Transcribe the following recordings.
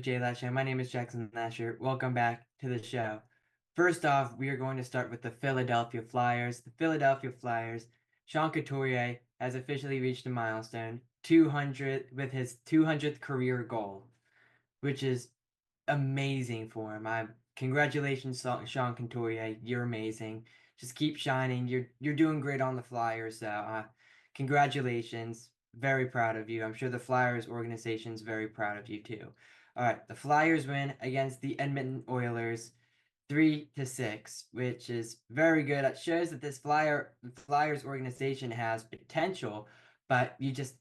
of JLash. My name is Jackson Lasher. Welcome back to the show. First off, we are going to start with the Philadelphia Flyers. The Philadelphia Flyers, Sean Couturier has officially reached a milestone, 200 with his 200th career goal, which is amazing for him. Congratulations, Sean Couturier. You're amazing. Just keep shining. You're doing great on the Flyers. So, congratulations. Very proud of you. I'm sure the Flyers organization's very proud of you too. All right, the Flyers win against the Edmonton Oilers, 3-6, which is very good. It shows that this Flyers organization has potential, but they just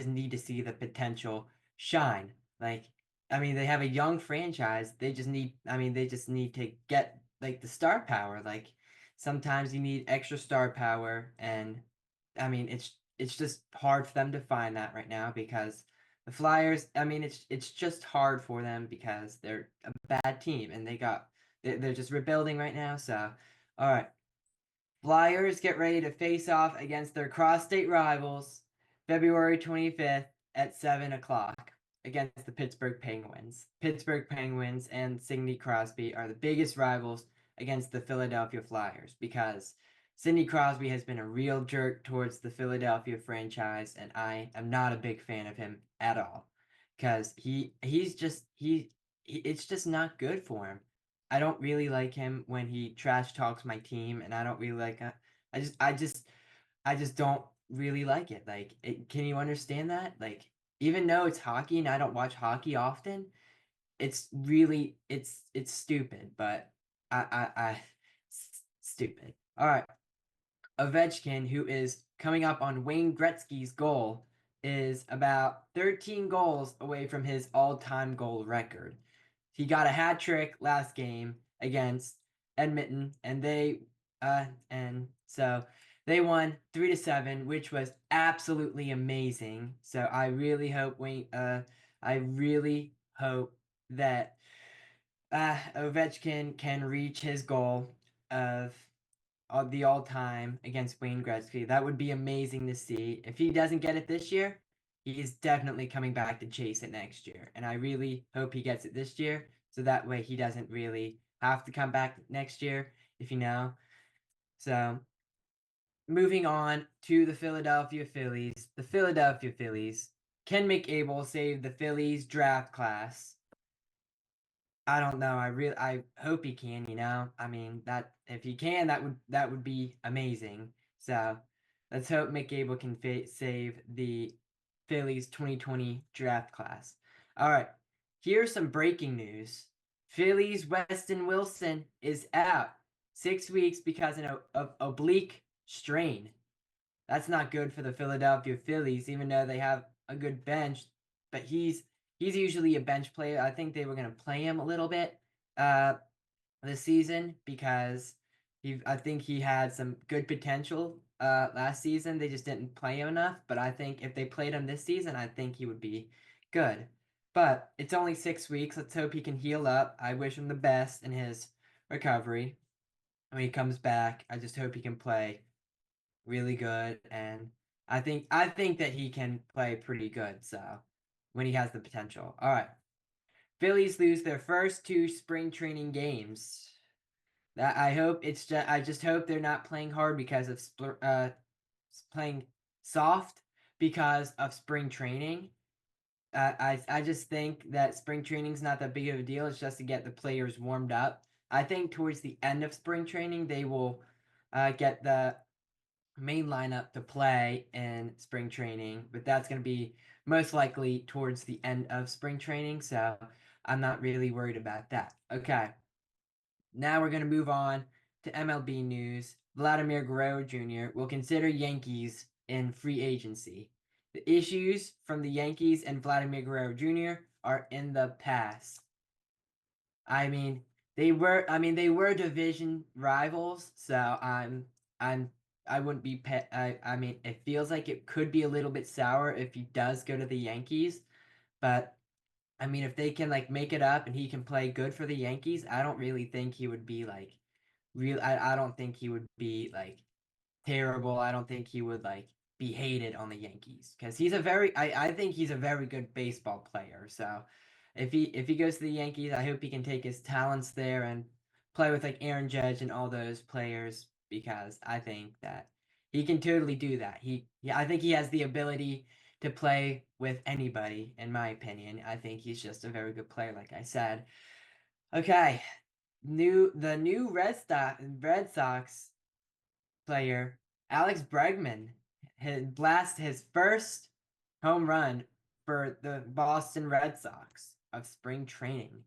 need to see the potential shine. They have a young franchise. They just need to get like the star power. Like sometimes you need extra star power, and it's just hard for them to find that right now because the Flyers. It's just hard for them because they're a bad team and they're just rebuilding right now. So, all right, Flyers get ready to face off against their cross-state rivals February 25th at 7 o'clock against the Pittsburgh Penguins. Pittsburgh Penguins and Sidney Crosby are the biggest rivals against the Philadelphia Flyers because Sidney Crosby has been a real jerk towards the Philadelphia franchise, and I am not a big fan of him at all because it's just not good for him. I don't really like him when he trash talks my team, and I don't really like. I just don't really like it. Can you understand that? Like, even though it's hockey and I don't watch hockey often, it's stupid. But stupid. All right, Ovechkin, who is coming up on Wayne Gretzky's goal, is about 13 goals away from his all-time goal record. He got a hat trick last game against Edmonton, and so they won 3-7, which was absolutely amazing. So I really hope that Ovechkin can reach his goal of the all-time against Wayne Gretzky. That would be amazing to see. If he doesn't get it this year, he is definitely coming back to chase it next year. And I really hope he gets it this year, so that way he doesn't really have to come back next year, if you know. So, moving on to the Philadelphia Phillies. The Philadelphia Phillies. Can McAble save the Phillies draft class? I don't know. I hope he can, you know. That if he can, that would be amazing. So, let's hope McAble can save the Phillies 2020 draft class. All right. Here's some breaking news. Phillies Weston Wilson is out 6 weeks because of oblique strain. That's not good for the Philadelphia Phillies, even though they have a good bench. But he's usually a bench player. I think they were gonna play him a little bit this season because I think he had some good potential last season. They just didn't play him enough. But I think if they played him this season, I think he would be good. But it's only 6 weeks. Let's hope he can heal up. I wish him the best in his recovery. When he comes back, I just hope he can play really good, and I think that he can play pretty good. So when he has the potential. All right, Phillies lose their first two spring training games. That I just hope they're not playing hard because of playing soft because of spring training. I just think that spring training's not that big of a deal. It's just to get the players warmed up. I think towards the end of spring training they will get the main lineup to play in spring training, but that's going to be most likely towards the end of spring training, so I'm not really worried about that. Okay, now we're going to move on to MLB news. Vladimir Guerrero Jr. will consider Yankees in free agency. The issues from the Yankees and Vladimir Guerrero Jr. are in the past. They were division rivals, so I wouldn't be it feels like it could be a little bit sour if he does go to the Yankees, but if they can like make it up and he can play good for the Yankees, I don't really think he would be like I don't think he would be like terrible. I don't think he would like be hated on the Yankees because I think he's a very good baseball player. So if he goes to the Yankees, I hope he can take his talents there and play with like Aaron Judge and all those players because I think that he can totally do that. Yeah, I think he has the ability to play with anybody. In my opinion, I think he's just a very good player, like I said. Okay, the new Red Sox player Alex Bregman had blast his first home run for the Boston Red Sox of spring training.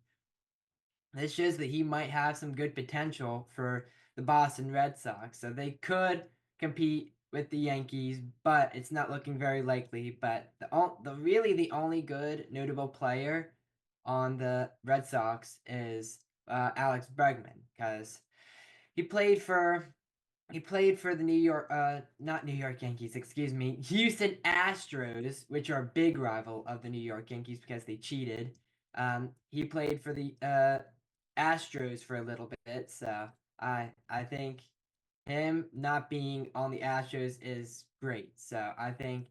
This shows that he might have some good potential for the Boston Red Sox. So they could compete with the Yankees, but it's not looking very likely. But the only good notable player on the Red Sox is Alex Bregman because he played for he played for the not New York Yankees, excuse me, Houston Astros, which are a big rival of the New York Yankees because they cheated. He played for the Astros for a little bit, so I think him not being on the Astros is great. So I think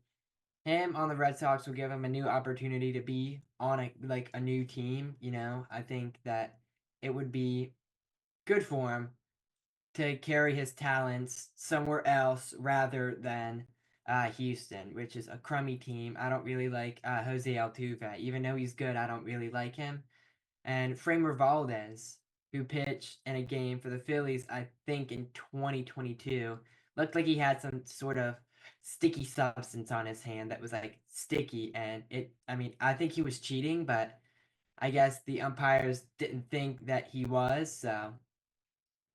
him on the Red Sox will give him a new opportunity to be on a new team. I think that it would be good for him to carry his talents somewhere else rather than Houston, which is a crummy team. I don't really like Jose Altuve. Even though he's good, I don't really like him. And Framer Valdez, who pitched in a game for the Phillies, I think in 2022, looked like he had some sort of sticky substance on his hand that was like sticky. And I think he was cheating, but I guess the umpires didn't think that he was. So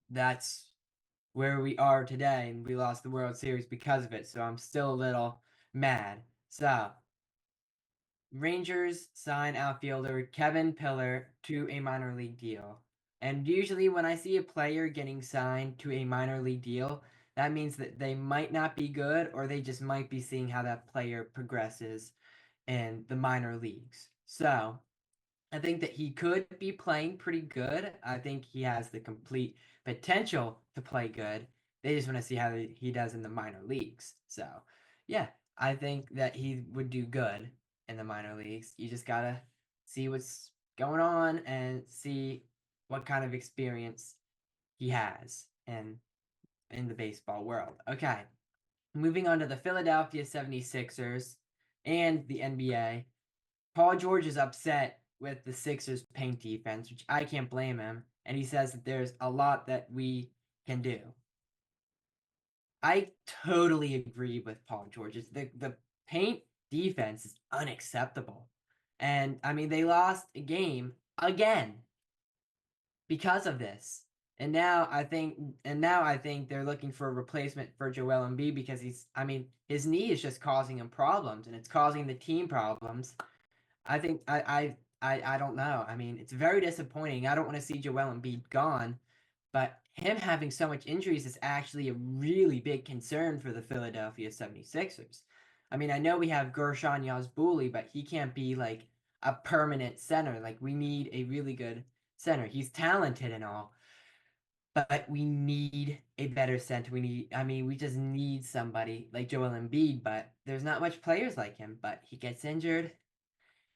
that's where we are today, and we lost the World Series because of it. So I'm still a little mad. So Rangers sign outfielder Kevin Pillar to a minor league deal. And usually, when I see a player getting signed to a minor league deal, that means that they might not be good or they just might be seeing how that player progresses in the minor leagues. So I think that he could be playing pretty good. I think he has the complete potential to play good. They just want to see how he does in the minor leagues. So, yeah, I think that he would do good in the minor leagues. You just got to see what's going on and see what kind of experience he has in the baseball world. Okay, moving on to the Philadelphia 76ers and the NBA. Paul George is upset with the Sixers' paint defense, which I can't blame him, and he says that there's a lot that we can do. I totally agree with Paul George. The paint defense is unacceptable. And they lost a game again because of this. And now I think they're looking for a replacement for Joel Embiid because his knee is just causing him problems and it's causing the team problems. I think I don't know. It's very disappointing. I don't want to see Joel Embiid gone, but him having so much injuries is actually a really big concern for the Philadelphia 76ers. I know we have Gershon Yazbuli, but he can't be like a permanent center. Like we need a really good center. He's talented and all, but we need a better center. We just need somebody like Joel Embiid, but there's not much players like him, but he gets injured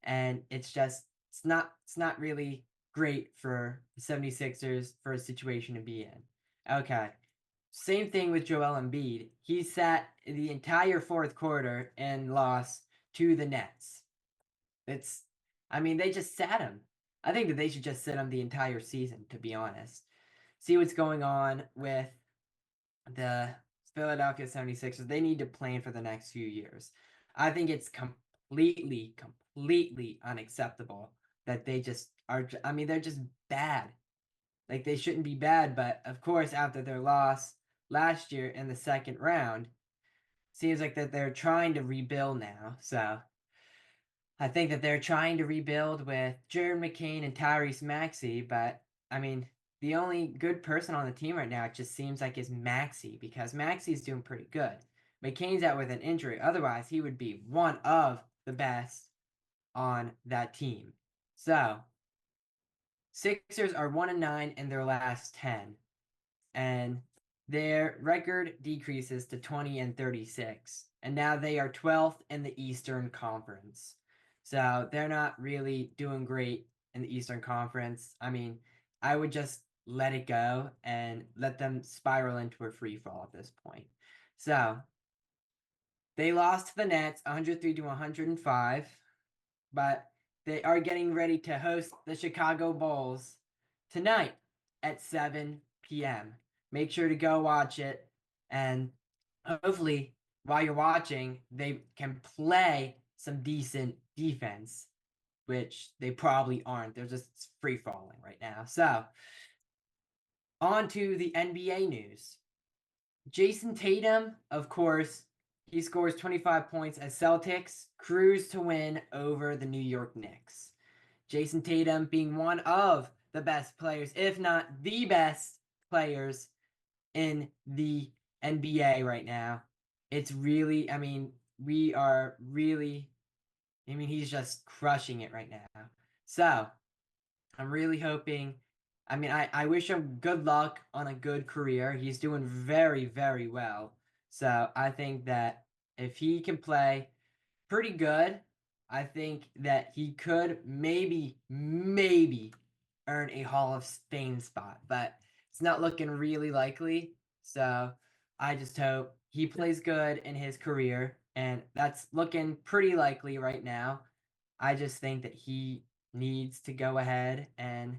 and it's not really great for the 76ers for a situation to be in. Okay. Same thing with Joel Embiid. He sat the entire fourth quarter and lost to the Nets. They just sat him. I think that they should just sit him the entire season, to be honest. See what's going on with the Philadelphia 76ers. They need to plan for the next few years. I think it's completely unacceptable that they just are. They're just bad. Like they shouldn't be bad, but of course, after their loss last year in the second round, seems like that they're trying to rebuild now. So I think that they're trying to rebuild with Jared McCain and Tyrese Maxey, but the only good person on the team right now, it just seems like is Maxey because Maxey's doing pretty good. McCain's out with an injury. Otherwise, he would be one of the best on that team. So, Sixers are 1-9 in their last 10, and their record decreases to 20-36, and now they are 12th in the Eastern Conference. So they're not really doing great in the Eastern Conference. I mean, I would just let it go and let them spiral into a free fall at this point. So they lost to the Nets 103 to 105, but they are getting ready to host the Chicago Bulls tonight at 7 p.m. Make sure to go watch it, and hopefully, while you're watching, they can play some decent defense, which they probably aren't. They're just free falling right now. So, on to the NBA news. Jason Tatum, of course, he scores 25 points as Celtics cruise to win over the New York Knicks. Jason Tatum being one of the best players, if not the best players in the NBA right now. It's really, I mean, we are really, I mean, he's just crushing it right now. So I'm really hoping. I mean, I wish him good luck on a good career. He's doing very, very well. So I think that if he can play pretty good, I think that he could maybe earn a Hall of Fame spot, but it's not looking really likely. So I just hope he plays good in his career, and that's looking pretty likely right now. I just think that he needs to go ahead and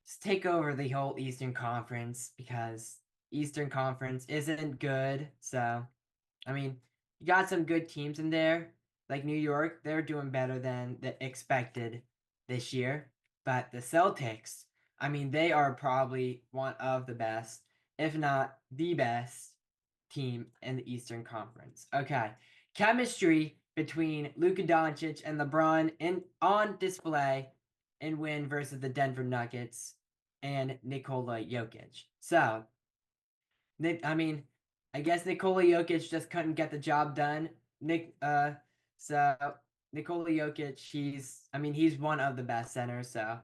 just take over the whole Eastern Conference because Eastern Conference isn't good. So, I mean, you got some good teams in there, like New York. They're doing better than the expected this year. But the Celtics, I mean, they are probably one of the best, if not the best team in the Eastern Conference. Okay. Chemistry between Luka Doncic and LeBron on display in win versus the Denver Nuggets and Nikola Jokic. So, I mean, I guess Nikola Jokic just couldn't get the job done. So Nikola Jokic, I mean, he's one of the best centers. So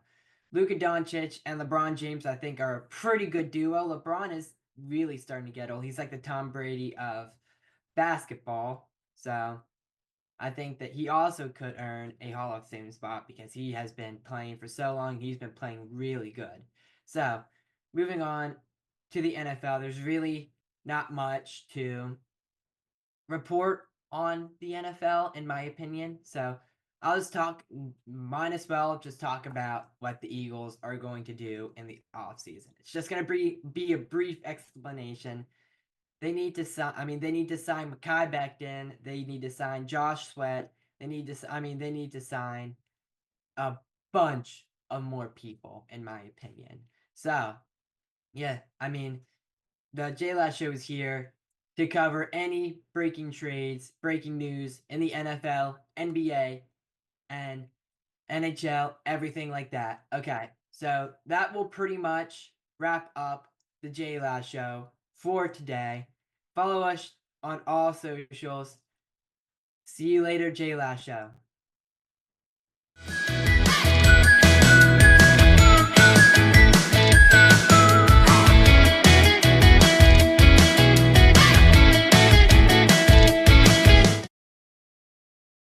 Luka Doncic and LeBron James, I think, are a pretty good duo. LeBron is really starting to get old. He's like the Tom Brady of basketball. So I think that he also could earn a Hall of Fame spot because he has been playing for so long. He's been playing really good. So, moving on to the NFL, there's really not much to report on the NFL, in my opinion. So, I'll just might as well just talk about what the Eagles are going to do in the offseason. It's just going to be a brief explanation. They need to sign. I mean, they need to sign Mekhi Becton. They need to sign Josh Sweat. They need to. I mean, they need to sign a bunch of more people, in my opinion. So, yeah, I mean, the JLash show is here to cover any breaking trades, breaking news in the NFL, NBA, and NHL, everything like that. Okay, so that will pretty much wrap up the JLash show for today. Follow us on all socials. See you later, JLash show.